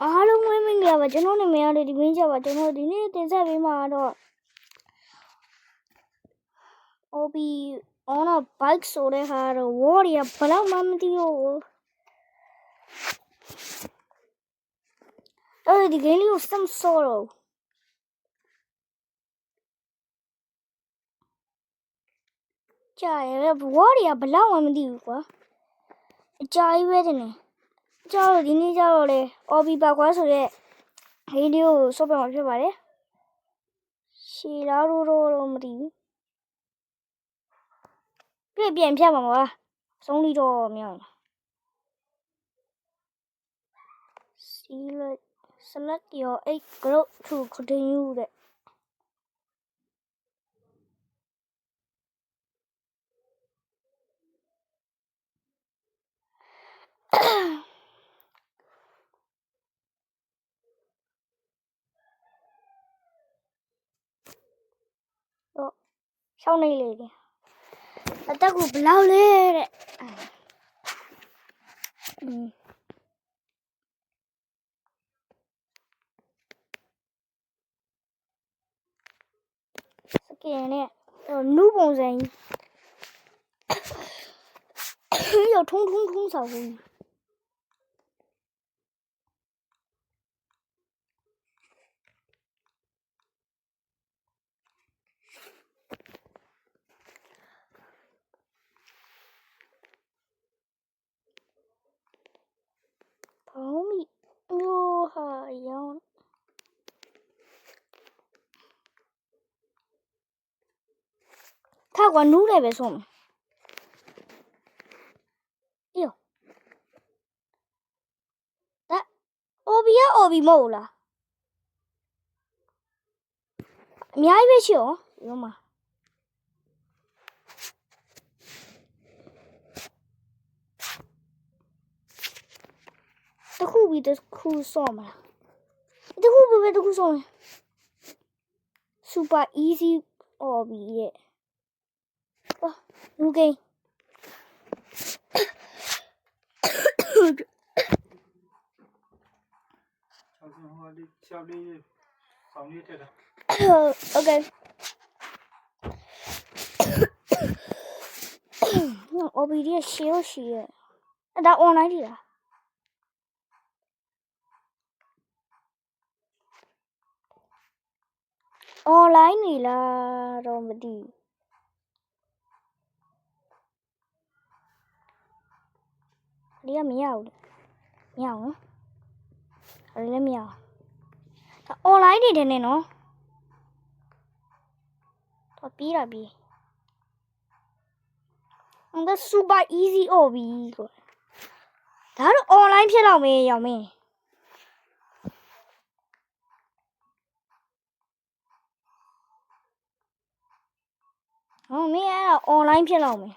အားလုံးဝင်းမင်္ဂလာပါကျွန်တော်နာမည်ကတော့ဒီမင်းကြပါကျွန်တော်ဒီနေ့တင်ဆက်ပေးမှာတော့ OB on a bike ဆိုတဲ့ဟာတော့ warrior ဘယ်လောက်မှမသိဘူးဒီ game လေးကိုစမ်းစောတော့ကြာရ warrior ဘယ်လောက်မှမသိဘူးကွာအကြာကြီးပဲတင်နေကျတော့ဒီနေ့ကျတော့လေ OB ပါကွာဆိုတဲ့ video ကိုစောပြမှာဖြစ်ပါတယ်ရှည်လားတော့မသိဘူးပြန်ဖြတ်မှာပါဆုံးလီတော့မြောက် select your 8 group to continue တဲ့ရှောင်းနေလေအတက်ကိုဘလောက်လဲတဲ့စကင်နဲ့နူးပုံစံကြီး有通扫灰跑米哟哈样他管努来别说嘛哟但OB မဟုတ်လားအများကြီးပဲရှိရောရောမှာတခုပြီးတခုစော့မလားတခုပဲတခုစော့မယ် super easy OB ရဲ့လူကိန်းokay OB ရဲ့ရှေ့ရဲ့ဒါ online ကြီးလားonline နေလားတော့မသိဘူးဒီကမရဘူးမရဘူးအဲ့လည်းမရဒါ online နေတယ်နော်တော့ပြီးတာပြီးဒါ super easy OB ကိုဒါတော့ online ဖြစ်တော့မေးရောင်မင်းမင်းအဲ့ဒါ online ဖြစ်တော့မယ်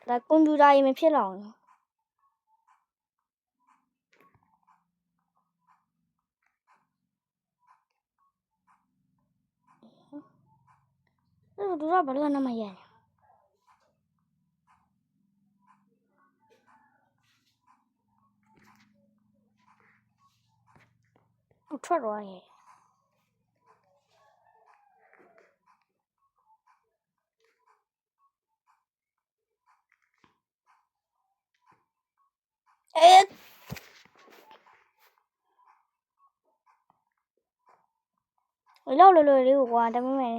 ဒါကွန်ပျူတာကြီးမဖြစ်တော့ဘူးအဲ့ဒါဘာလို့နာမရလဲထွက်သွားတယ်လောက်လောလေးကိုကွာတမမဲ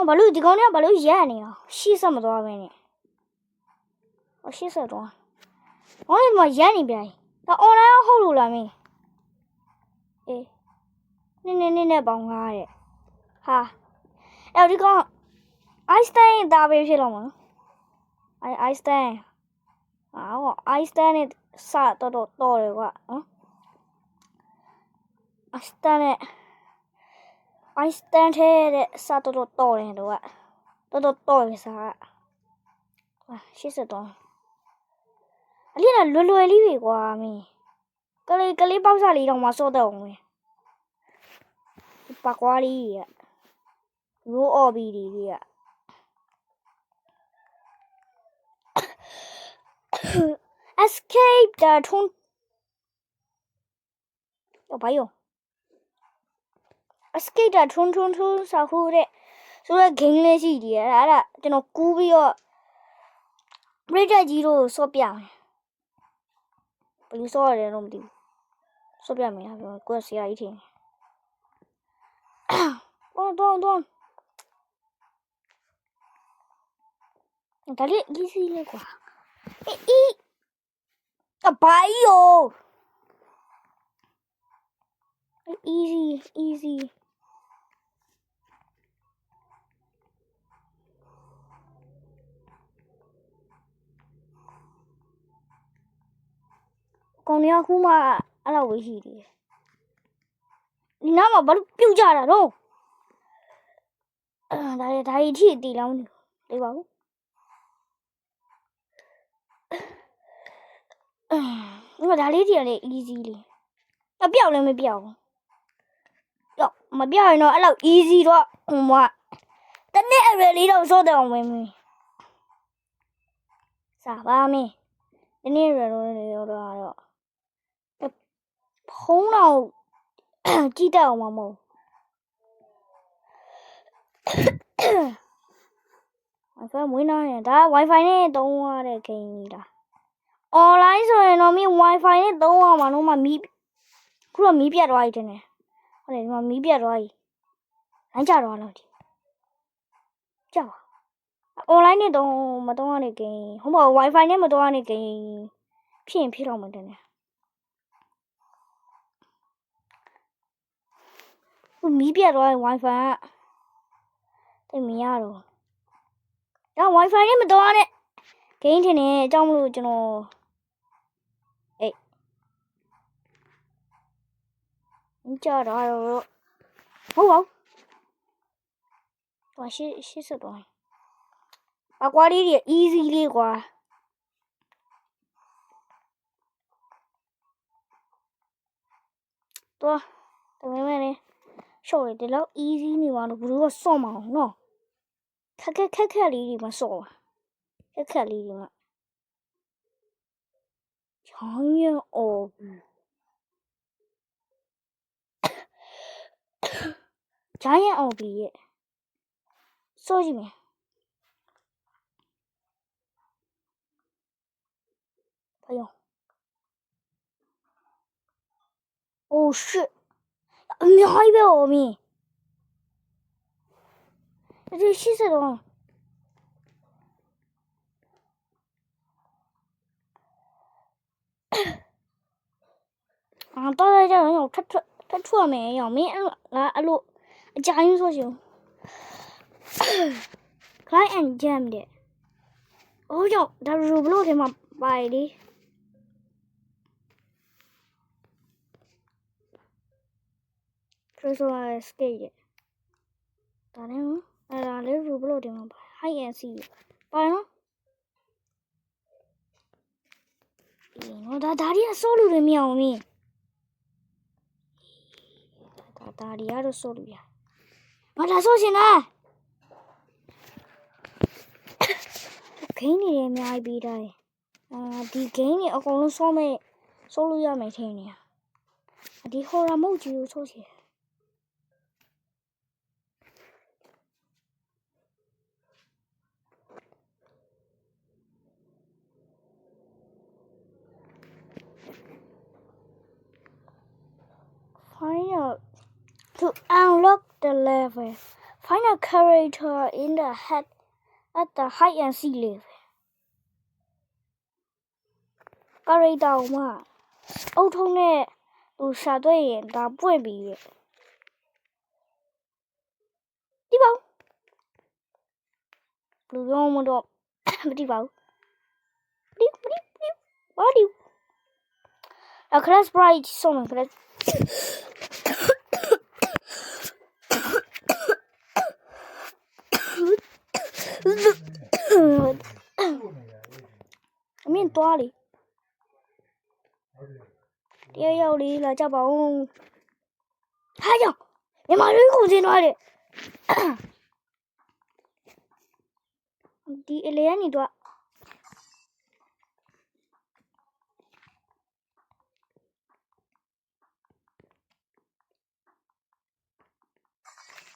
ဘာလို့ဒီကောင်ကဘာလို့ရနေအောင်ရှေ့ဆက်မသွားဘဲနဲ့ရှေ့ဆက်သွားဘာလို့မရနေပြန်ဒါ online ဟုတ်လို့လားမင်းနည်းပေါင်းကားတဲ့ဟာအဲ့ဒီကောင် Einstein ဒါပဲဖြစ်တော့မှာနော်Einstein Einstein နဲ့စတော့တယ်ကွာနော် Einstein ထဲတဲ့စတော့တယ်တော့ရစားရှေ့ဆက်တော့အလေးကလွယ်လေးပဲကွာမင်းကလေးပေါက်စားလေးတော့မစောတော့ဘူးပါကွာလေးရရိုးအော်ဘီတွေက escape 的冲要白用 escape 的冲啥乎的ဆိုတော့ game လေးရှိတယ်အဲ့ဒါကျွန်တော်ကူးပြီးတော့ Bridget ကြီးတို့စော့ပြမယ်ဘယ်လိုစော့ရတယ်တော့မသိဘူးစော့ပြမယ်ဟာကိုယ်ဆရာကြီးထင်တော့ဒါလေး easy လေးကွာအဘာယော easy ကောင်ရခုမှအဲ့လိုဝေးရှိတယ်ဒီနားမှာဘာလို့ပြုတ်ကြတာတော့ဒါကြီးထိတီလောင်းနေလေပါဘူးဒါလေးကြီးလည်း easy လေးမပြောက်လည်းမပြောက်ဘူးတော့မပြောက်ရင်တော့အဲ့လောက် easy တော့ဟိုမှာတနေ့အရွယ်လေးတော့စိုးတယ်အောင်မင်းစားပါမင်းတနေ့အရွယ်တော့ဖုံးတော့ကြည့်တတ်အောင်မမို့ Wi-Fi မွေးနာရင်ဒါ Wi-Fi နဲ့သုံးရတဲ့ဂိမ်းကြီးလား online ဆိုရင်တော့မင်း Wi-Fi နဲ့သုံးရမှာတော့မှမီးခုတော့မီးပြတ်သွားပြီတင်တယ်ဟုတ်တယ်ဒီမှာမီးပြတ်သွားပြီလမ်းကျသွားလို့ဒီကြောက် online နဲ့သုံးမသုံးရတဲ့ဂိမ်းဟုတ်ပါ Wi-Fi နဲ့မသုံးရတဲ့ဂိမ်းဖြစ်ရင်ဖြစ်တော့မှတင်တယ်မီးပြတ်သွားရင် Wi-Fi ကတိတ်မရတော့ဒါ Wi-Fi နဲ့မတော်ရနဲ့ဂိမ်းထင်တယ်အကြောင်းမလို့ကျွန်တော်ကြတော့ဟုတ်ပါဘူးရှေ့ဆက်တော့အကွာလေးတွေ easy လေးကွာတော့တမင်မဲလေရှော့ရဒီလောက် easy နေပါတော့ဘလို့ကစော့မအောင်နော်ခက်လေးတွေမစော့ပါခက်လေးတွေမှာချောင်းရအော်ဂျိုင်းရအော်ပြီးရဲ့စော့ကြည့်မယ်ဘာရော Oh shit အများကြီးပဲ哦မင်းဒီရှိစတော့တော့ကြတော့ထထွက်မယ်ရောမင်းအဲ့လိုအကြိုင်းဆိုရှင် Client and jam တဲ့အိုးကြောင့်ဒါရူဘလို့ထဲမှာပါလေ Treasure escape တဲ့ဒါလည်းအဲ့ဒါလေးရူဘလို့ထဲမှာပါ high and see ပါနော်နော်ဒါရီကစိုးလို့လည်းမရအောင်မင်းဒါရီကတော့စိုးလို့ရမလာစိုးရှင်လားဂိမ်းနေအများကြီးပြီးတိုင်းဒီဂိမ်းနေအကုန်လုံးစိုးလို့ရမယ်ထင်နေဒီ horror mode ကြီးကိုစိုးချင်To unlock the level, find a character in the head at the hide and seek level. Character မှာအုတ်ထုံးနဲ့သူရှာတွေ့ရင်ဒါပွင့်ပြီးရဲ့ဒီပါဘယ်လိုပြောမတော့မသိပါဘူးဘာဒီa class bright ဆုံးမယ် classအမင်းသွားလေတရားရောက်လေလာကြပါဦးဟာကြောင့်မြန်မာလူကိုစင်းသွားတယ်ဒီအလေကနေတော့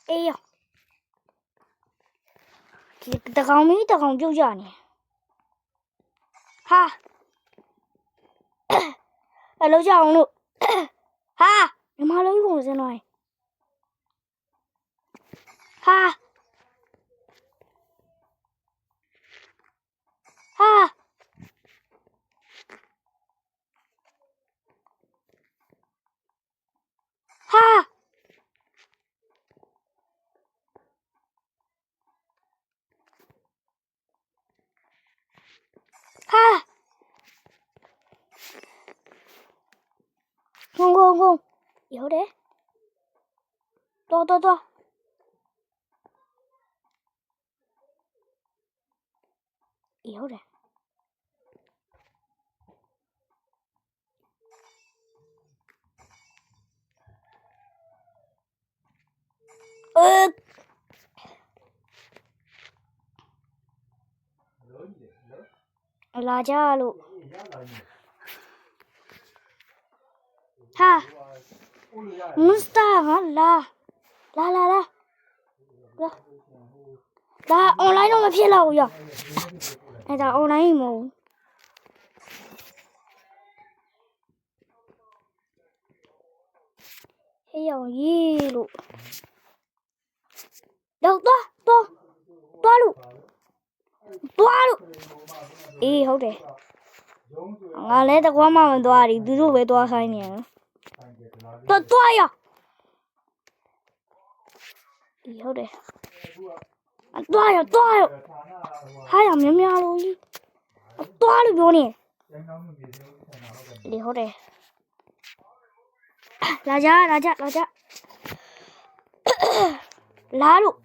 အေးရဒီတကောင်မီတကောင်ပြုတ်ကြနေဟာအဲ့လောက်ကြအောင်လို့ဟာညီမလေးကိုစင်းသွားဟာဟာဟာဟာ공공공 요래 또또또 요래 라자로 하 몬스터 라라라라 나 온라인으로 피하려고요. 나 온라인 뭐 해요 이로 또아루 이ဟုတ်တယ် ငါလည်းတကွာမှမသွားရီသူတို့ပဲသွားခိုင်းနေရတော့သွားရဒီဟုတ်တယ်သွားရဟာရမြများလို့ကြီးသွားလို့ပြောနေဒီဟုတ်တယ်လာကြလာလို့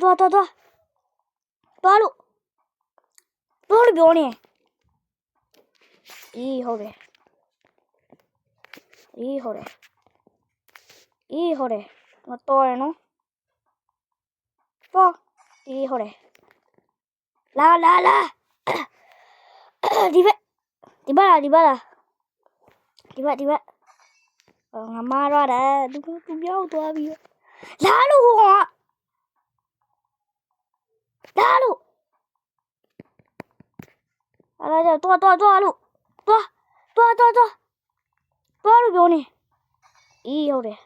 သွားလို့ပြောနေအေးဟုတ်တယ်ငါတော်ရနော်တော့အေးဟုတ်တယ်လာဒီဘက်ငါမရတာသူပြောက်သွားပြီလာလို့ဟောလာလို့အဲ့ဒါတော့လို့သွားလို့ပြောနေအေးဟုတ်တယ်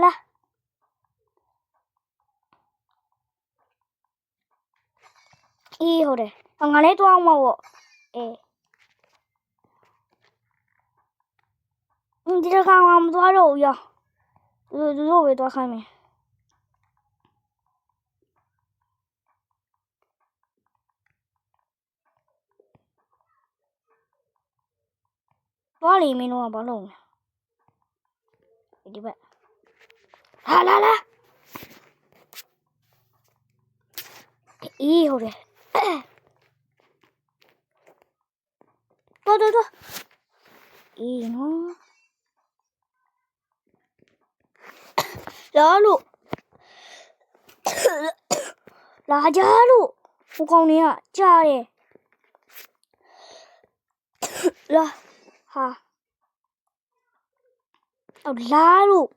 လာအေးဟုတ်တယ်ငါလည်းသွားအောင်မဟုတ်ဒီတခါမှမသွားတော့ဘူးရသူတို့ပဲသွားခိုင်းမယ်သွားလိမ့်မင်းတို့ကဘာလုပ်လဲဒီဘက်ဟာလာအေးဟုတ်တယ်တော့အေးနော်လာလို့လာကြလို့ဟိုကောင်တွေကကြားတယ်လာဟာလာလို့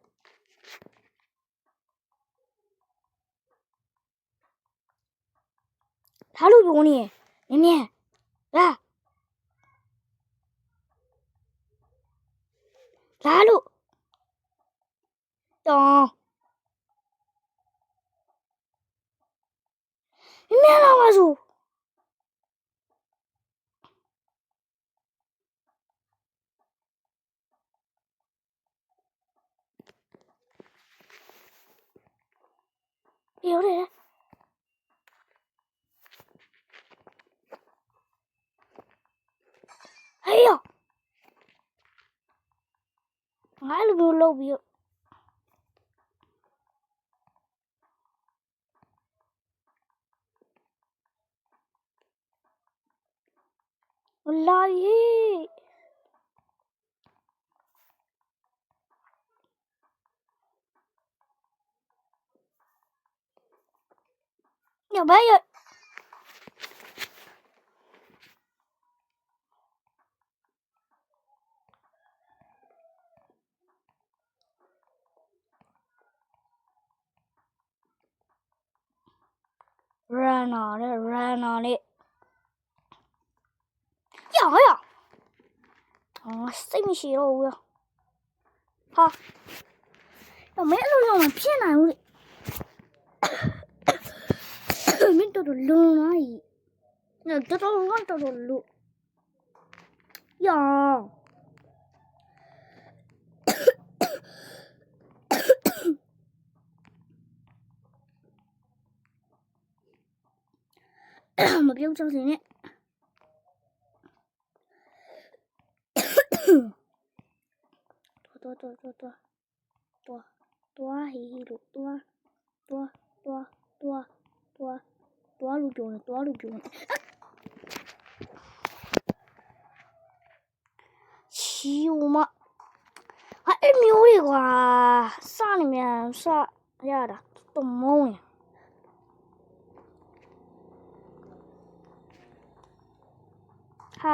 ပြောနေမြင်လာလို့တော့မြင်လာပါစို့ပြောတယ်ဟေးရငါလိုမျိုးလုပ်ပြီးလာရေးညဘယ်ရ runner နဲ့ရစိတ်မရှိတော့ဘူးဟာမင်းအဲ့လိုလုပ်မဖြစ်နိုင်ဘူးလေမင်းတော်တော်လွန်လာကြီးတော်တော်လွန်လို့ရမပြုတ်ချစေနဲ့ตัวဟီလို့ตัวလူပြောနေချီဦးမအဲ့မျိုးတွေကွာစနေမြန်စရတာတော့မုန်းနေဟာ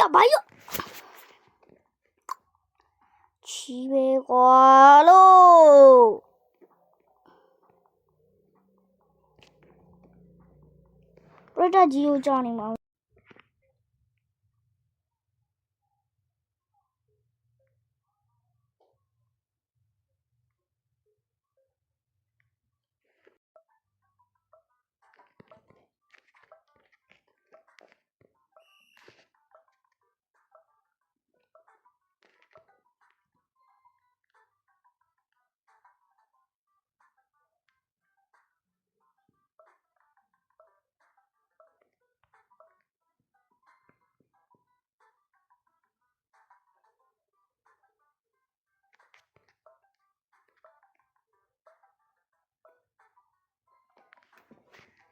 呀妈呀！七百花喽！不是这集有叫你吗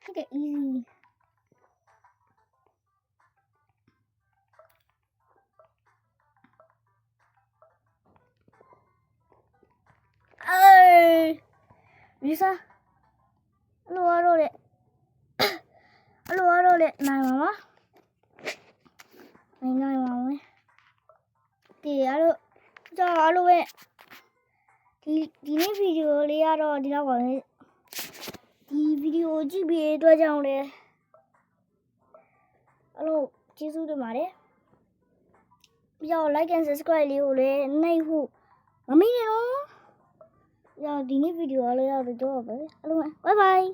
？Take it easy. Bisa? Halo dek. Halo dek. Này mama. Này mama. Thì alo. Cho alo về. Thì này video lấy ra rồi đi đâu rồi. Thì video chỉ biết tôi chào đây. Alo, chị su được mà đấy. Bây giờ like and subscribe liuเลยnày hụ. Mà mình này nó. Giờ đi này video lấy ra rồi cho vậy. Alo, bye bye.